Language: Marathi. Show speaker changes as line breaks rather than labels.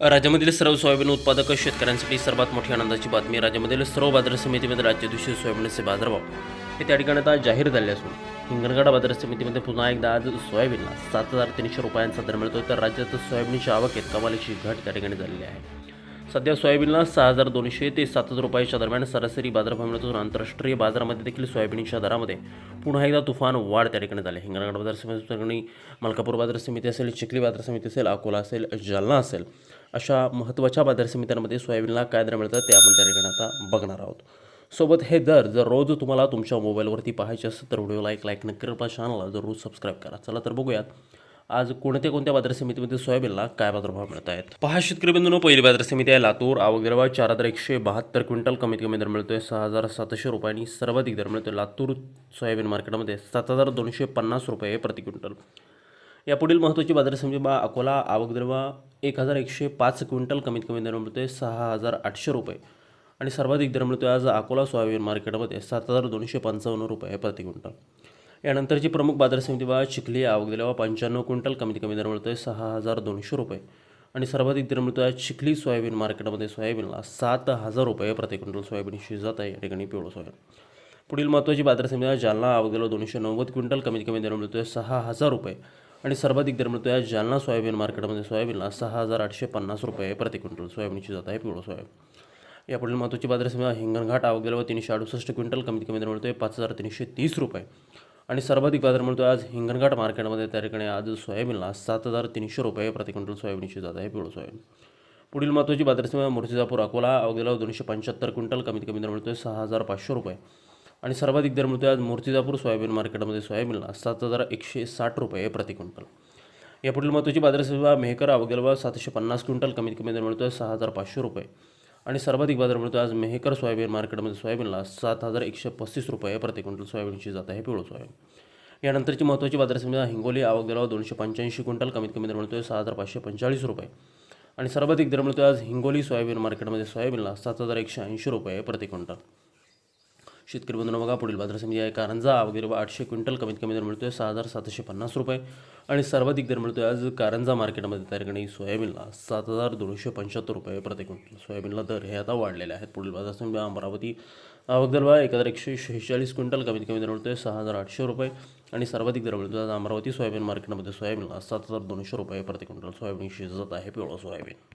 राज्यामधील सर्व सोयाबीन उत्पादक शेतकऱ्यांसाठी सर्वात मोठी आनंदाची बातमी. राज्यामधील सर्व बाजार समितीमध्ये राज्य दिवशी सोयाबीनचे बाजारभाव हे त्या ठिकाणी आता जाहीर झाले असून हिंगणघाट बाजार समितीमध्ये पुन्हा एकदा आज सोयाबीनला 7,300 रुपयांचा दर मिळतोय. तर राज्यात सोयाबीनच्या आवकेत कमालीची घट त्या ठिकाणी झालेली आहे. सध्या सोयाबीनला 6,200 ते 7,000 रुपयाच्या दरम्यान सरासरी बाजारभाव मिळतो. असून आंतरराष्ट्रीय बाजारामध्ये देखील सोयाबीनच्या दरामध्ये पुन्हा एकदा तुफान वाढ त्या ठिकाणी झाली. हिंगणघाट बाजार समिती, मलकापूर बाजार समिती असेल, चिखली बाजार समिती असेल, अकोला असेल, जालना असेल, अशा महत्त्वाच्या बाजार समित्यांमध्ये सोयाबीनला काय दर मिळतात ते आपण त्या ठिकाणी आता बघणार आहोत. सोबत हे दर जर रोज तुम्हाला तुमच्या मोबाईलवरती पाहायचे असेल तर व्हिडिओला लाईक नक्की करा, चॅनलला जरूर सबस्क्राईब करा. चला तर बघूयात आज कोणत्या बाजार समितीमध्ये सोयाबीनला काय बाजारभाव मिळत आहेत. पहा शेतकरी बंधूंनो, पहिली बाजार समिती आहे लातूर. आवक दर 4,172 क्विंटल. कमीत कमी दर मिळतोय 6,700 रुपयांनी. सर्वाधिक दर मिळतोय लातूर सोयाबीन मार्केटमध्ये 7,250 रुपये प्रति क्विंटल. यापुढील महत्त्वाची बाजार समिती अकोला. आवक दर 1,105 क्विंटल. कमीत कमी दर मिळतोय 6,800 रुपये आणि सर्वाधिक दर मिळतोय आज अकोला सोयाबीन मार्केटमध्ये 7,255 रुपये प्रति क्विंटल. यानंतरची प्रमुख बाजार समिती चिखली. आवक दर 95 क्विंटल. कमीत कमी दर मिळतोय 6,200 रुपये आणि सर्वाधिक दर मिळतोय आज चिखली सोयाबीन मार्केटमध्ये सोयाबीनला 7,000 रुपये प्रति क्विंटल सोयाबीनशी जात आहे या ठिकाणी पिवळं सोयाबीन. पुढील महत्त्वाची बाजार समिती जालना. आवक दर 290 क्विंटल. कमीत कमी दर मिळतोय 6,000 रुपये आणि सर्वाधिक दर मिळतोय आज जालना सोयाबीन मार्केटमध्ये सोयाबीनला 6,850 रुपये प्रति क्विंटल सोयाबीनची जात आहे पिवळं सोयाबीन. यापुढील महत्त्वाची बाजार समिती हिंगणघाट. आवक दर 368 क्विंटल. कमीत कमी दर मिळतोय 5,330 रुपये आणि सर्वाधिक बाजार मिळतोय आज हिंगणघाट मार्केटमध्ये त्या ठिकाणी आज सोयाबीनला 7,300 रुपये प्रति क्विंटल सोयाबीनची जात आहे पिवळं सोयाबीन. पुढील महत्त्वाची बाजार समिती मूर्तिजापूर अकोला. आवक दर 275 क्विंटल. कमीत कमी दर मिळतोय 6,500 रुपये आणि सर्वाधिक दर मिळतोय आज मूर्तिजापूर सोयाबीन मार्केटमध्ये सोयाबीनला 7,160 रुपये प्रति क्विंटल. यापुढील महत्त्वाची बाजार समिती मेहकर. आवक दर 750 क्विंटल. कमीत कमी दर मिळतोय 6,500 रुपये आणि सर्वाधिक बाजार मिळतो आज मेहकर सोयाबीन मार्केटमध्ये सोयाबीनला 7,135 रुपये प्रति क्विंटल सोयाबीनची जात आहे पिवळं सोयाबीन. यानंतरची महत्त्वाची बाजार समिती हिंगोली. आवक दर 285 क्विंटल. कमीत कमी दर मिळतोय 6,545 रुपये आणि सर्वाधिक दर मिळतोय आज हिंगोली सोयाबीन मार्केटमध्ये सोयाबीनला 7,180 रुपये प्रति क्विंटल. शेतकरी बंधूंनो बघा, पुढील बाजार समिती आहे कारंजा. आवक दर 800 क्विंटल. कमीत कमी दर मिळतोय 6,750 रुपये आणि सर्वाधिक दर मिळतोय आज कारंजा मार्केटमध्ये त्या ठिकाणी सोयाबीनला 7,275 रुपये प्रति क्विंटल. सोयाबीनला दर हे आता वाढलेले आहेत. पुढील बाजार समिती अमरावती. आवक दर 1,146 क्विंटल. कमीत कमी दर मिळतोय 6,800 रुपये आणि सर्वाधिक दर मिळतोय आज अमरावती सोयाबीन मार्केटमध्ये सोयाबीनला 7,200 रुपये प्रति क्विंटल सोयाबीनशी जात आहे पिवळं सोयाबीन.